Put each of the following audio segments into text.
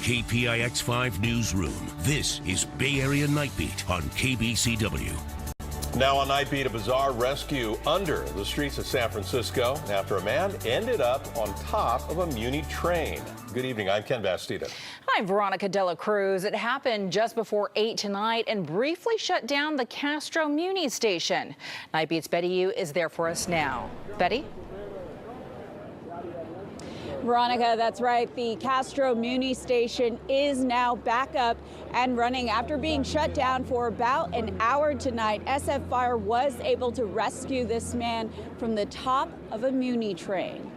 KPIX5 Newsroom. This is Bay Area Nightbeat on KBCW. Now on Nightbeat, a bizarre rescue under the streets of San Francisco after a man ended up on top of a Muni train. Good evening, I'm Ken Bastida. I'm Veronica Dela Cruz. It happened just before 8 tonight and briefly shut down the Castro Muni station. Nightbeat's Betty Yu is there for us now. Betty? Veronica, that's right. The Castro Muni station is now back up and running after being shut down for about an hour tonight. SF Fire was able to rescue this man from the top of a Muni train.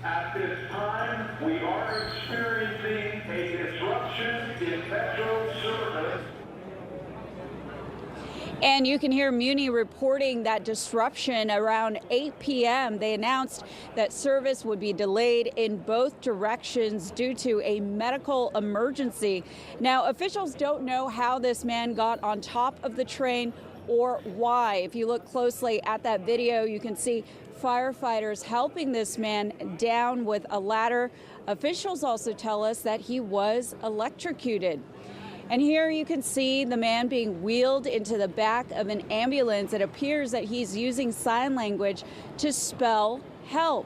At this time, we are experiencing a disruption in metro service. And you can hear Muni reporting that disruption around 8 p.m. They announced that service would be delayed in both directions due to a medical emergency. Now, officials don't know how this man got on top of the train or why. If you look closely at that video, you can see firefighters helping this man down with a ladder. Officials also tell us that he was electrocuted. And here you can see the man being wheeled into the back of an ambulance. It appears that he's using sign language to spell help.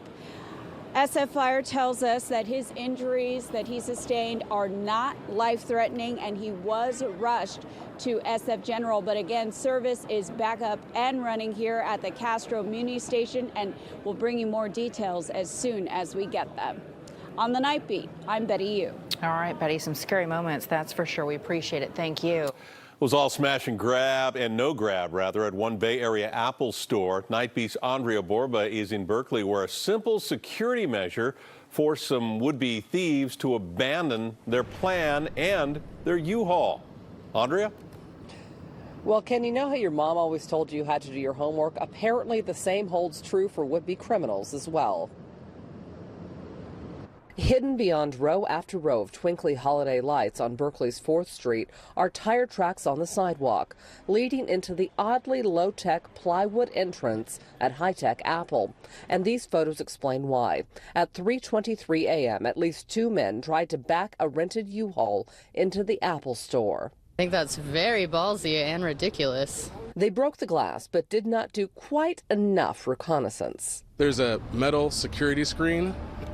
SF Fire tells us that his injuries that he sustained are not life-threatening, and he was rushed to SF General. But again, service is back up and running here at the Castro Muni station, and we'll bring you more details as soon as we get them. On the Nightbeat, I'm Betty Yu. All right, Betty, some scary moments, that's for sure. We appreciate it. Thank you. It was all smash and grab, and no grab, rather, at one Bay Area Apple store. Nightbeat's Andrea Borba is in Berkeley, where a simple security measure forced some would-be thieves to abandon their plan and their U-Haul. Andrea? Well, Ken, you know how your mom always told you had to do your homework? Apparently, the same holds true for would-be criminals as well. Hidden beyond row after row of twinkly holiday lights on Berkeley's 4th Street are tire tracks on the sidewalk, leading into the oddly low-tech plywood entrance at high-tech Apple. And these photos explain why. At 3:23 a.m., at least 2 men tried to back a rented U-Haul into the Apple store. I think that's very ballsy and ridiculous. They broke the glass, but did not do quite enough reconnaissance. There's a metal security screen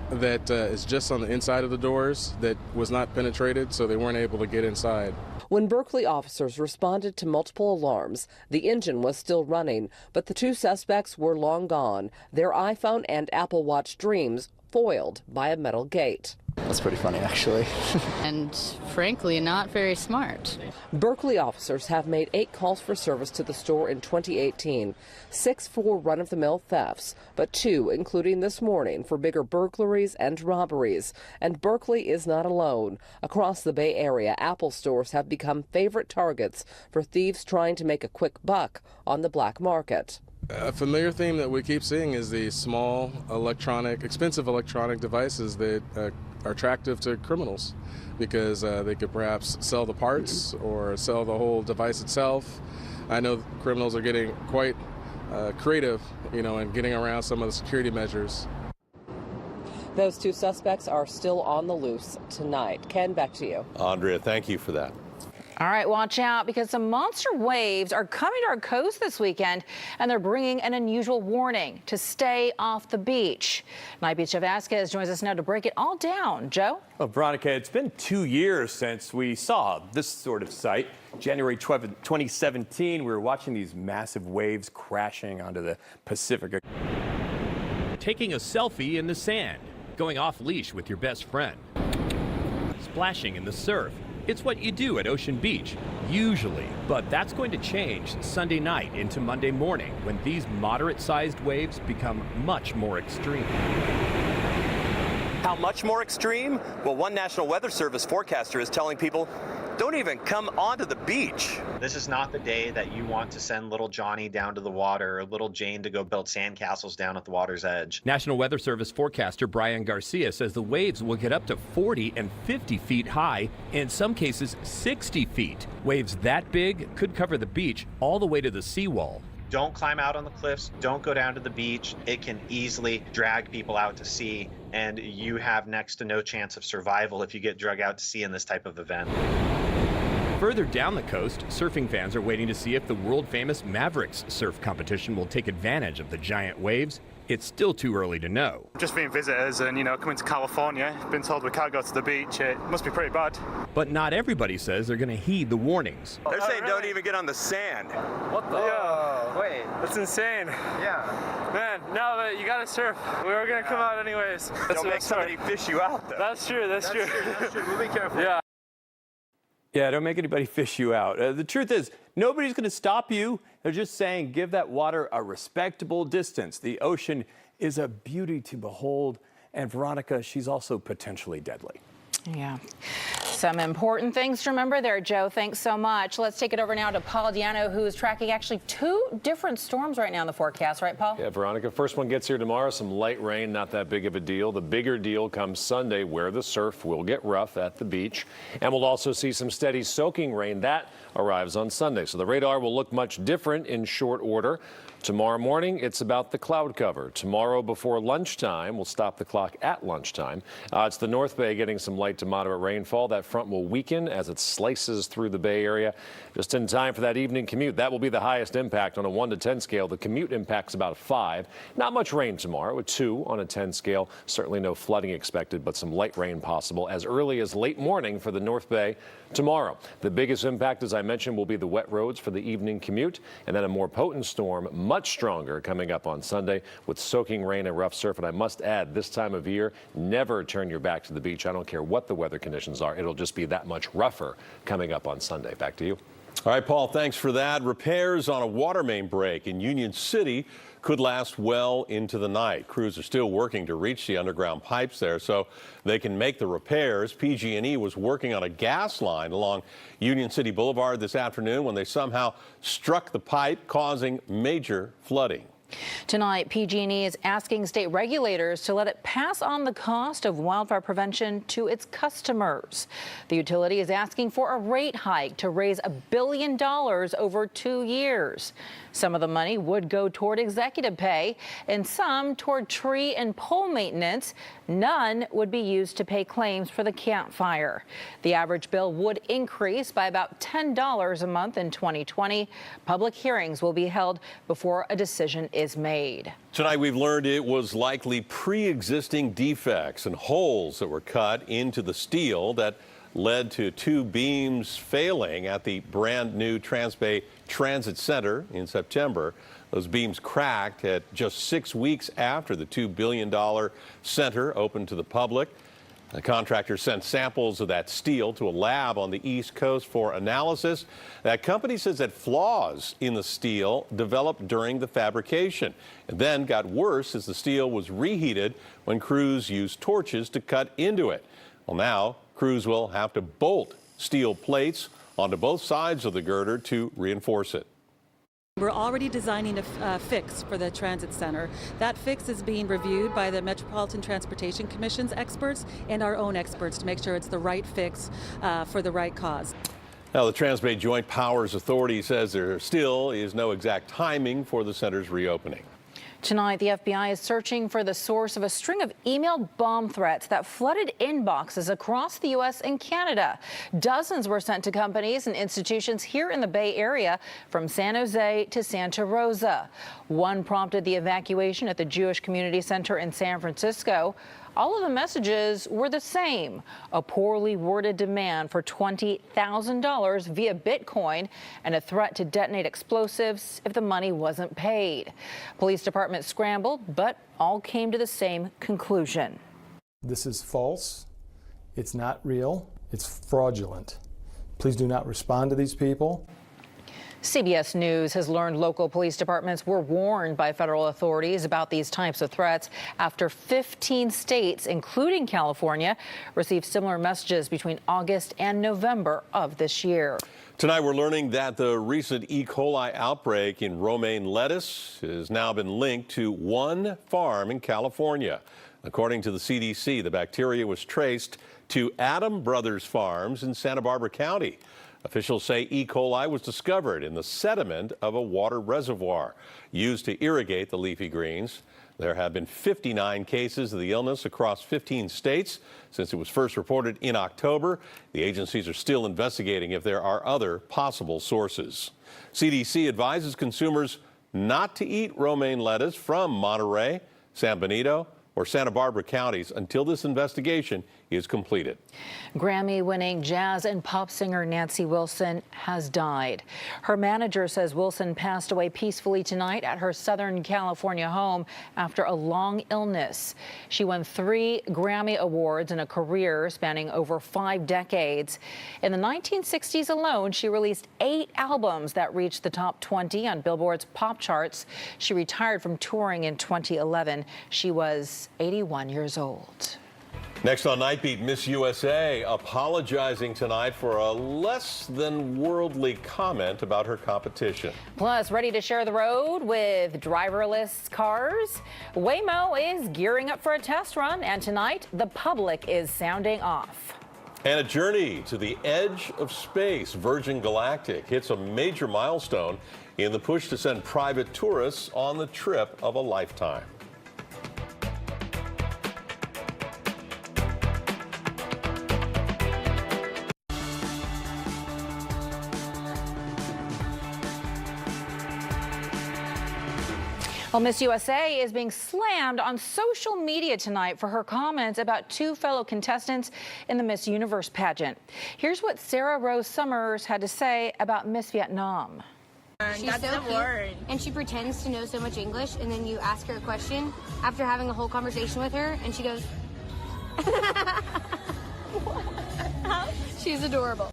that is just on the inside of the doors that was not penetrated, so they weren't able to get inside. When Berkeley officers responded to multiple alarms, the engine was still running, but the 2 suspects were long gone, their iPhone and Apple Watch dreams foiled by a metal gate. That's pretty funny, actually. And frankly, not very smart. Berkeley officers have made 8 calls for service to the store in 2018, 6 for run-of-the-mill thefts, but 2, including this morning, for bigger burglaries and robberies. And Berkeley is not alone. Across the Bay Area, Apple stores have become favorite targets for thieves trying to make a quick buck on the black market. A familiar theme that we keep seeing is the small expensive electronic devices that are attractive to criminals because they could perhaps sell the parts or sell the whole device itself. I know criminals are getting quite creative, in getting around some of the security measures. Those 2 suspects are still on the loose tonight. Ken, back to you. Andrea, thank you for that. All right, watch out because some monster waves are coming to our coast this weekend, and they're bringing an unusual warning to stay off the beach. Nightbeat's Joe Vasquez joins us now to break it all down. Joe? Well, Veronica, it's been 2 years since we saw this sort of sight. January 12th, 2017, we were watching these massive waves crashing onto the Pacific. Taking a selfie in the sand, going off leash with your best friend, splashing in the surf. It's what you do at Ocean Beach, usually, but that's going to change Sunday night into Monday morning when these moderate-sized waves become much more extreme. How much more extreme? Well, one National Weather Service forecaster is telling people, don't even come onto the beach. This is not the day that you want to send little Johnny down to the water or little Jane to go build sandcastles down at the water's edge. National Weather Service forecaster Brian Garcia says the waves will get up to 40 and 50 feet high, in some cases 60 feet. Waves that big could cover the beach all the way to the seawall. Don't climb out on the cliffs. Don't go down to the beach. It can easily drag people out to sea, and you have next to no chance of survival if you get dragged out to sea in this type of event. Further down the coast, surfing fans are waiting to see if the world-famous Mavericks surf competition will take advantage of the giant waves. It's still too early to know. Just being visitors and, coming to California, been told we can't go to the beach, it must be pretty bad. But not everybody says they're going to heed the warnings. They're saying don't even get on the sand. What the? Yeah. Wait. That's insane. Yeah. Man, no, but you gotta surf. We were gonna come out anyways. Don't make somebody fish you out, though. That's true. That's true. We'll be careful. Yeah. Yeah, don't make anybody fish you out. The truth is, nobody's going to stop you. They're just saying give that water a respectable distance. The ocean is a beauty to behold. And Veronica, she's also potentially deadly. Yeah. Some important things to remember there, Joe. Thanks so much. Let's take it over now to Paul Diano, who is tracking actually 2 different storms right now in the forecast. Right, Paul? Yeah, Veronica, first one gets here tomorrow. Some light rain, not that big of a deal. The bigger deal comes Sunday, where the surf will get rough at the beach. And we'll also see some steady soaking rain. That arrives on Sunday. So the radar will look much different in short order. Tomorrow morning, it's about the cloud cover. Tomorrow before lunchtime, we'll stop the clock at lunchtime. It's the North Bay getting some light to moderate rainfall. That front will weaken as it slices through the Bay Area just in time for that evening commute. That will be the highest impact on a 1 to 10 scale. The commute impact's about 5. Not much rain tomorrow, a 2 on a 10 scale. Certainly no flooding expected, but some light rain possible as early as late morning for the North Bay tomorrow. The biggest impact, as I mentioned, will be the wet roads for the evening commute, and then a more potent storm, much stronger, coming up on Sunday with soaking rain and rough surf. And I must add, this time of year, never turn your back to the beach. I don't care what the weather conditions are. It'll just be that much rougher coming up on Sunday. Back to you. All right, Paul, thanks for that. Repairs on a water main break in Union City could last well into the night. Crews are still working to reach the underground pipes there so they can make the repairs. PG&E was working on a gas line along Union City Boulevard this afternoon when they somehow struck the pipe, causing major flooding. Tonight, PG&E is asking state regulators to let it pass on the cost of wildfire prevention to its customers. The utility is asking for a rate hike to raise $1 billion over 2 years. Some of the money would go toward executive pay and some toward tree and pole maintenance. None would be used to pay claims for the Camp Fire. The average bill would increase by about $10 a month in 2020. Public hearings will be held before a decision is made. Tonight, we've learned it was likely pre-existing defects and holes that were cut into the steel that led to 2 beams failing at the brand new Transbay Transit Center in September. Those beams cracked at just 6 weeks after the $2 billion center opened to the public. The contractor sent samples of that steel to a lab on the East Coast for analysis. That company says that flaws in the steel developed during the fabrication and then got worse as the steel was reheated when crews used torches to cut into it. Well, now crews will have to bolt steel plates onto both sides of the girder to reinforce it. We're already designing a fix for the transit center. That fix is being reviewed by the Metropolitan Transportation Commission's experts and our own experts to make sure it's the right fix for the right cause. Now, the Transbay Joint Powers Authority says there still is no exact timing for the center's reopening. Tonight, the FBI is searching for the source of a string of emailed bomb threats that flooded inboxes across the U.S. and Canada. Dozens were sent to companies and institutions here in the Bay Area, from San Jose to Santa Rosa. One prompted the evacuation at the Jewish Community Center in San Francisco. All of the messages were the same: a poorly worded demand for $20,000 via Bitcoin and a threat to detonate explosives if the money wasn't paid. Police department scrambled, but all came to the same conclusion. This is false. It's not real. It's fraudulent. Please do not respond to these people. CBS News has learned local police departments were warned by federal authorities about these types of threats after 15 states, including California, received similar messages between August and November of this year. Tonight, we're learning that the recent E. coli outbreak in romaine lettuce has now been linked to one farm in California. According to the CDC, the bacteria was traced to Adam Brothers Farms in Santa Barbara County. Officials say E. coli was discovered in the sediment of a water reservoir used to irrigate the leafy greens. There have been 59 cases of the illness across 15 states since it was first reported in October. The agencies are still investigating if there are other possible sources. CDC advises consumers not to eat romaine lettuce from Monterey, San Benito, or Santa Barbara counties until this investigation is completed. Grammy-winning jazz and pop singer Nancy Wilson has died. Her manager says Wilson passed away peacefully tonight at her Southern California home after a long illness. She won 3 Grammy Awards in a career spanning over 5 decades. In the 1960s alone, she released 8 albums that reached the top 20 on Billboard's pop charts. She retired from touring in 2011. She was 81 years old. Next on Nightbeat, Miss USA apologizing tonight for a less than worldly comment about her competition. Plus, ready to share the road with driverless cars? Waymo is gearing up for a test run, and tonight, the public is sounding off. And a journey to the edge of space. Virgin Galactic hits a major milestone in the push to send private tourists on the trip of a lifetime. Well, Miss USA is being slammed on social media tonight for her comments about 2 fellow contestants in the Miss Universe pageant. Here's what Sarah Rose Summers had to say about Miss Vietnam. She's so cute, and she pretends to know so much English, and then you ask her a question after having a whole conversation with her, and she goes, she's adorable.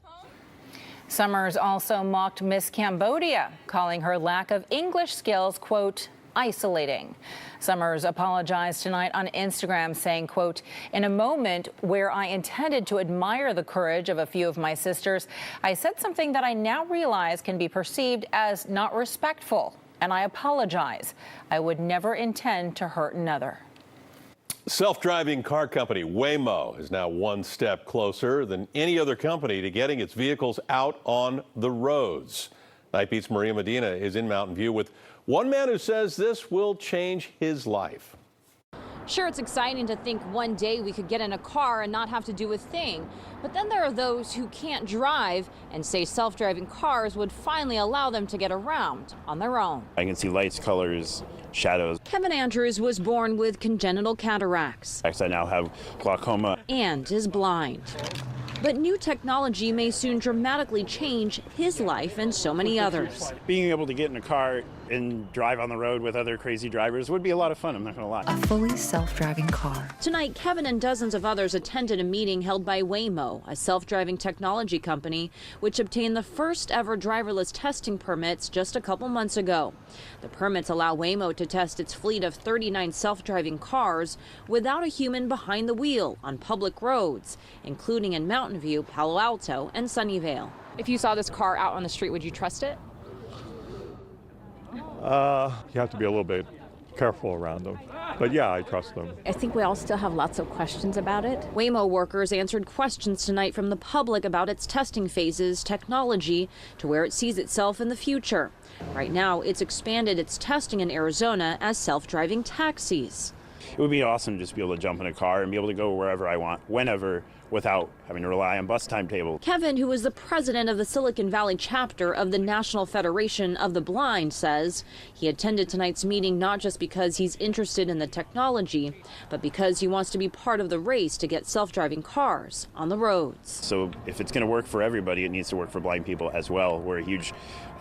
Summers also mocked Miss Cambodia, calling her lack of English skills, quote, isolating. Summers apologized tonight on Instagram, saying, quote, in a moment where I intended to admire the courage of a few of my sisters, I said something that I now realize can be perceived as not respectful, and I apologize. I would never intend to hurt another. Self-driving car company Waymo is now one step closer than any other company to getting its vehicles out on the roads. Nightbeat's Maria Medina is in Mountain View with one man who says this will change his life. Sure, it's exciting to think one day we could get in a car and not have to do a thing. But then there are those who can't drive and say self-driving cars would finally allow them to get around on their own. I can see lights, colors, shadows. Kevin Andrews was born with congenital cataracts. I now have glaucoma. And is blind. But new technology may soon dramatically change his life and so many others. Being able to get in a car and drive on the road with other crazy drivers would be a lot of fun, I'm not going to lie. A fully self-driving car. Tonight, Kevin and dozens of others attended a meeting held by Waymo, a self-driving technology company, which obtained the first ever driverless testing permits just a couple months ago. The permits allow Waymo to test its fleet of 39 self-driving cars without a human behind the wheel on public roads, including in Mountain View, Palo Alto, and Sunnyvale. If you saw this car out on the street, would you trust it? You have to be a little bit careful around them. But yeah, I trust them. I think we all still have lots of questions about it. Waymo workers answered questions tonight from the public about its testing phases, technology, to where it sees itself in the future. Right now, it's expanded its testing in Arizona as self-driving taxis. It would be awesome to just be able to jump in a car and be able to go wherever I want, whenever, without having to rely on bus timetables. Kevin, who is the president of the Silicon Valley chapter of the National Federation of the Blind, says he attended tonight's meeting not just because he's interested in the technology, but because he wants to be part of the race to get self-driving cars on the roads. So if it's going to work for everybody, it needs to work for blind people as well. We're a huge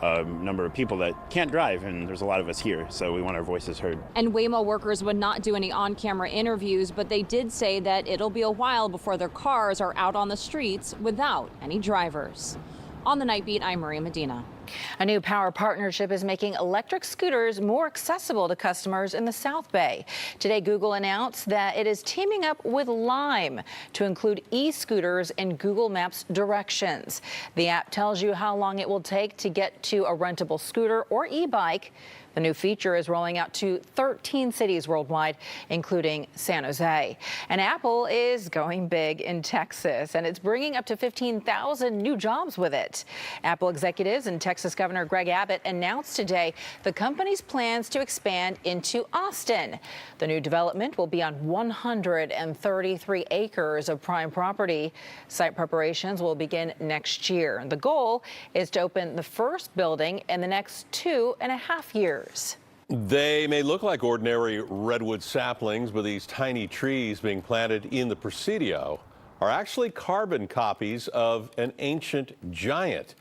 number of people that can't drive, and there's a lot of us here, so we want our voices heard. And Waymo workers would not do any on-camera interviews, but they did say that it'll be a while before their cars are out on the streets without any drivers. On the Nightbeat, I'm Maria Medina. A new power partnership is making electric scooters more accessible to customers in the South Bay. Today, Google announced that it is teaming up with Lime to include e-scooters in Google Maps directions. The app tells you how long it will take to get to a rentable scooter or e-bike. The new feature is rolling out to 13 cities worldwide, including San Jose. And Apple is going big in Texas, and it's bringing up to 15,000 new jobs with it. Apple executives and Texas Governor Greg Abbott announced today the company's plans to expand into Austin. The new development will be on 133 acres of prime property. Site preparations will begin next year. The goal is to open the first building in the next 2.5 years. They may look like ordinary redwood saplings, but these tiny trees being planted in the Presidio are actually carbon copies of an ancient giant.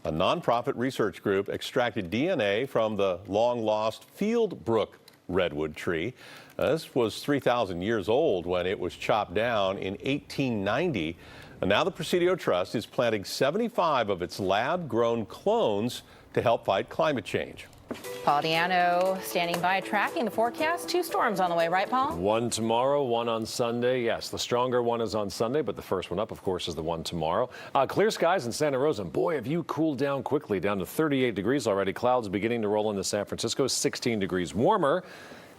A nonprofit research group extracted DNA from the long-lost Fieldbrook redwood tree. This was 3,000 years old when it was chopped down in 1890. And now the Presidio Trust is planting 75 of its lab-grown clones to help fight climate change. Paul Diano standing by, tracking the forecast. 2 storms on the way, right, Paul? One tomorrow, one on Sunday. Yes, the stronger one is on Sunday, but the first one up, of course, is the one tomorrow. Clear skies in Santa Rosa. Boy, have you cooled down quickly, down to 38 degrees already. Clouds beginning to roll into San Francisco, 16 degrees warmer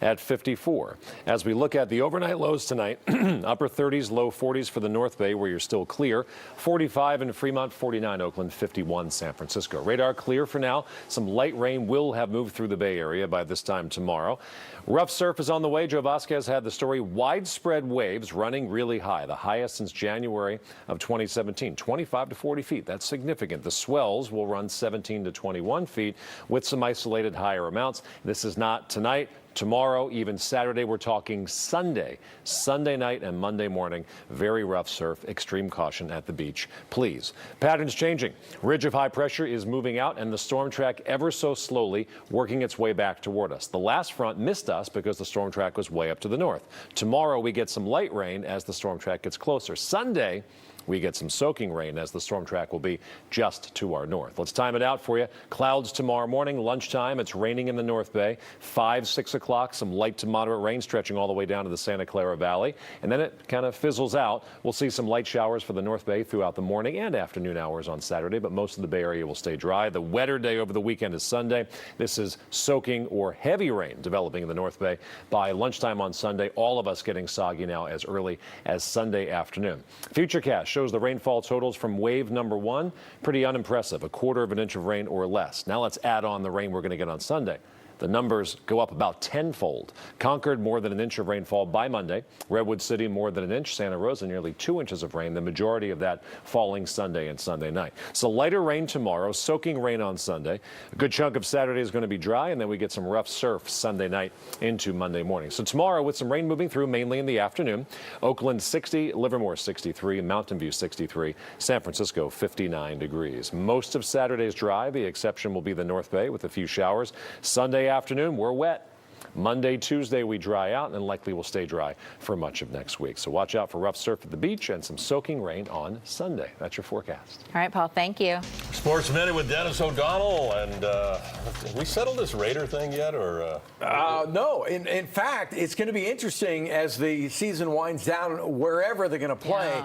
at 54. As we look at the overnight lows tonight, upper 30s, low 40s for the North Bay where you're still clear. 45 in Fremont, 49 Oakland, 51 San Francisco. Radar clear for now. Some light rain will have moved through the Bay Area by this time tomorrow. Rough surf is on the way. Joe Vasquez had the story. Widespread waves running really high, the highest since January of 2017, 25 to 40 feet. That's significant. The swells will run 17 to 21 feet with some isolated higher amounts. This is not tonight. Tomorrow, even Saturday, we're talking Sunday night and Monday morning. Very rough surf, extreme caution at the beach, please. Patterns changing. Ridge of high pressure is moving out and the storm track ever so slowly working its way back toward us. The last front missed us because the storm track was way up to the north. Tomorrow, we get some light rain as the storm track gets closer. Sunday, we get some soaking rain as the storm track will be just to our north. Let's time it out for you. Clouds tomorrow morning, lunchtime. It's raining in the North Bay. 5, 6 o'clock, some light to moderate rain stretching all the way down to the Santa Clara Valley. And then it kind of fizzles out. We'll see some light showers for the North Bay throughout the morning and afternoon hours on Saturday, but most of the Bay Area will stay dry. The wetter day over the weekend is Sunday. This is soaking or heavy rain developing in the North Bay by lunchtime on Sunday. All of us getting soggy now as early as Sunday afternoon. Futurecast shows the rainfall totals from wave number 1. Pretty unimpressive, 1/4 of an inch of rain or less. Now let's add on the rain we're going to get on Sunday. The numbers go up about tenfold. Concord, more than an inch of rainfall by Monday. Redwood City, more than an inch. Santa Rosa, nearly 2 inches of rain, the majority of that falling Sunday and Sunday night. So lighter rain tomorrow, soaking rain on Sunday. A good chunk of Saturday is going to be dry, and then we get some rough surf Sunday night into Monday morning. So tomorrow, with some rain moving through, mainly in the afternoon. Oakland 60, Livermore 63, Mountain View 63, San Francisco 59 degrees. Most of Saturday's dry. The exception will be the North Bay with a few showers. Sunday afternoon, we're wet. Monday, Tuesday, we dry out and likely will stay dry for much of next week. So watch out for rough surf at the beach and some soaking rain on Sunday. That's your forecast. All right, Paul, thank you. Sports Minute with Dennis O'Donnell. And have we settled this Raider thing yet? Or No. In fact, it's going to be interesting as the season winds down wherever they're going to play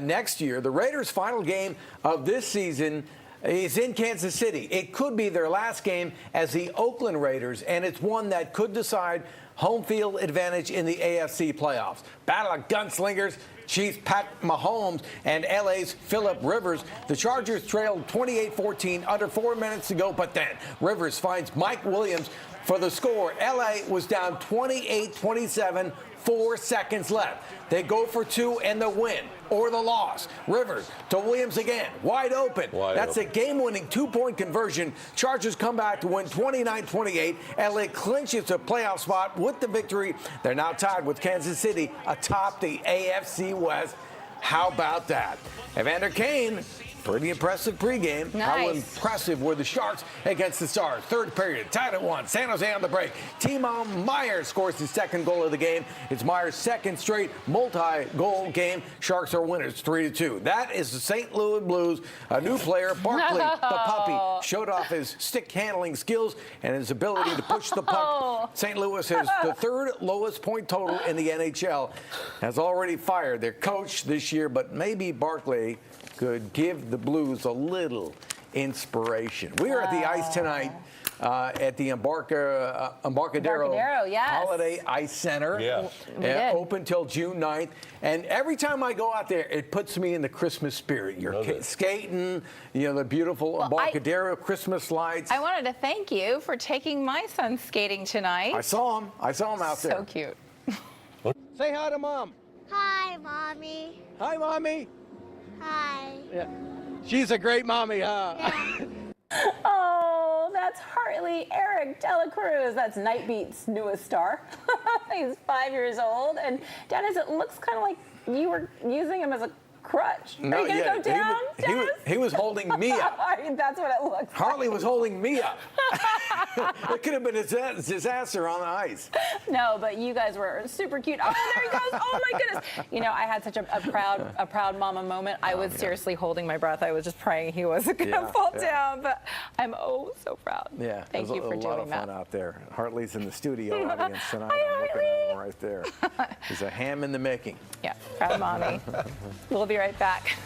next year. The Raiders' final game of this season is in Kansas City. It could be their last game as the Oakland Raiders, and it's one that could decide home field advantage in the AFC playoffs. Battle of gunslingers, Chiefs Pat Mahomes and LA's Phillip Rivers. The Chargers trailed 28-14, under 4 minutes to go, but then Rivers finds Mike Williams for the score. LA was down 28-27, 4 seconds left. They go for 2 and the win or the loss. Rivers to Williams again, wide open. That's a game-winning 2-point conversion. Chargers come back to win 29-28. LA clinches a playoff spot with the victory. They're now tied with Kansas City atop the AFC West. How about that? Evander Kane Pretty impressive pregame. Nice. How impressive were the Sharks against the Stars? Third period, tied at 1. San Jose on the break. Timo Meier scores his second goal of the game. It's Meier's second straight multi-goal game. Sharks are winners, 3-2. That is the St. Louis Blues. A new player, Barkley, the puppy, showed off his stick handling skills and his ability to push the puck. St. Louis has the third lowest point total in the NHL. Has already fired their coach this year, but maybe Barkley could give the Blues a little inspiration. We are at the ice tonight at the Embarcadero yes. Holiday Ice Center. Yeah. Open till June 9th. And every time I go out there, it puts me in the Christmas spirit. You're skating, the beautiful Embarcadero Christmas lights. I wanted to thank you for taking my son skating tonight. I saw him out there. So cute. Say hi to Mom. Hi, Mommy. Hi, Mommy. Hi. Yeah. She's a great mommy, huh? Yeah. Oh, that's Hartley Eric Delacruz. That's Nightbeat's newest star. He's 5 years old. And Dennis, it looks kind of like you were using him as a crutch. Are you going to go down, Dennis? He was holding me up. That's what it looks like. Hartley was holding me up. It could have been a disaster on the ice. No, but you guys were super cute. Oh, there he goes. Oh, my goodness. I had such a proud mama moment. I was seriously holding my breath. I was just praying he wasn't going to fall down. But I'm so proud. Yeah. Thank you for doing that. It was a lot of fun out there. Hartley's in the studio audience tonight. I'm looking at him right there. He's a ham in the making. Yeah, proud mommy. We'll be right back.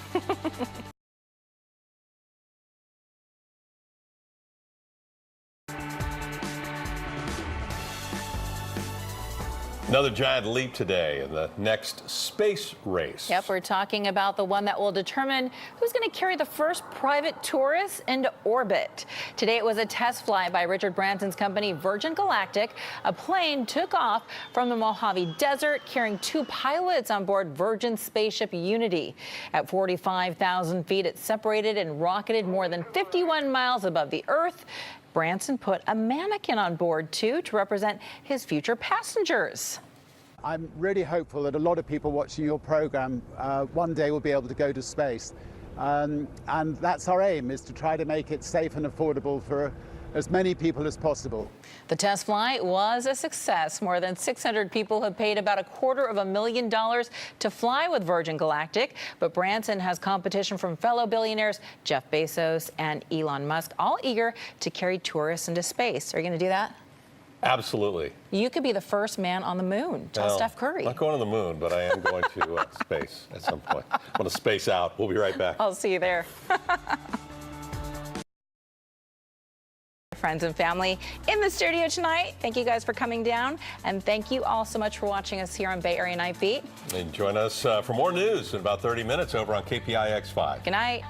Another giant leap today in the next space race. Yep, we're talking about the one that will determine who's going to carry the first private tourists into orbit. Today it was a test flight by Richard Branson's company Virgin Galactic. A plane took off from the Mojave Desert carrying 2 pilots on board Virgin spaceship Unity. At 45,000 feet, it separated and rocketed more than 51 miles above the Earth. Branson put a mannequin on board, too, to represent his future passengers. I'm really hopeful that a lot of people watching your program one day will be able to go to space. And that's our aim, is to try to make it safe and affordable for as many people as possible. The test flight was a success. More than 600 people have paid about $250,000 to fly with Virgin Galactic. But Branson has competition from fellow billionaires Jeff Bezos and Elon Musk, all eager to carry tourists into space. Are you going to do that? Absolutely. You could be the first man on the moon. Tell Steph Curry. I'm not going to the moon, but I am going to space at some point. I'm going to space out. We'll be right back. I'll see you there. Friends and family in the studio tonight. Thank you guys for coming down, and thank you all so much for watching us here on Bay Area Nightbeat. And join us for more news in about 30 minutes over on KPIX5. Good night.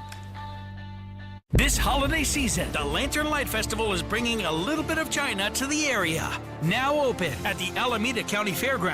This holiday season, the Lantern Light Festival is bringing a little bit of China to the area. Now open at the Alameda County Fairgrounds.